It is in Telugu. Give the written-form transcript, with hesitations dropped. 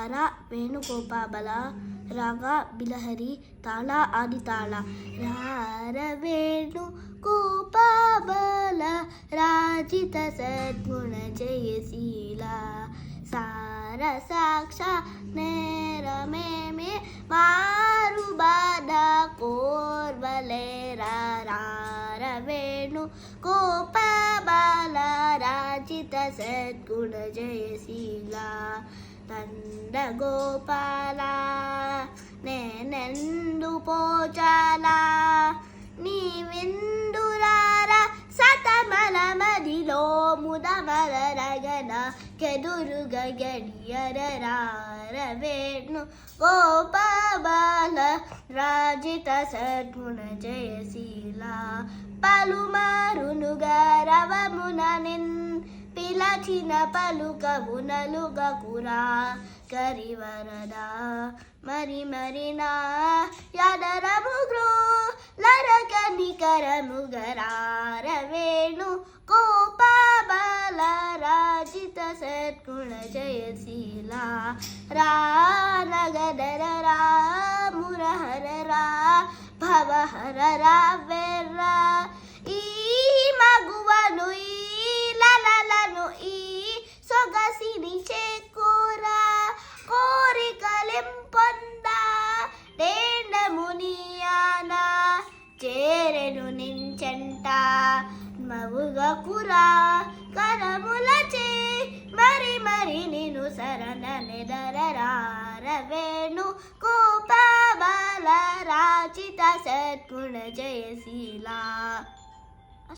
ತಾರ ವೇಣುಗೋಪಾಲ ರಾಗ ಬಿಲಹರಿ ತಾಳ ಆದಿತಾಳ ರಾರವೇಣು ಗೋಪಾಬಲ ರಾಜಿತ ಸದ್ಗುಣ ಜಯಶೀಲ ಸಾರ ಸಾಕ್ಷ ನೇರ ಮೇ ಮಾರು ಬಾಧ ಕೋರ್ವಲೇರ ರಾರವೇಣು ಗೋಪಾಬಲ ರಾಜಿತ ಸದ್ಗುಣ ಜಯಶೀಲ నంద గోపాల నేనెందు పోచాలా నీవెందురార సతమల మదిలో ముదమల రగన కెదురుగ గడియరార వేణు గోపాల రాజిత సద్గుణ జయశీల పలుమారునుగా రవమున పిలచిన పలుకవు నలుగకురా కరివరదా మరి మరినా యాదరముగ్రో లరకనికరముగరార వేణు గోపాబల రాజిత సద్గుణ జయశీల రానగదర రా మురహర రా భవహర రా వెర్రా ఈ మగువను సొగసిని చేకూరా కోరికలెంపొందా డేండమునియాన చేరెను నించెంట మవుగకురా కరములచే మరి మరి నిను శరణ నిదరరార వేణు గోపాబల రాజిత సద్గుణ జయశీల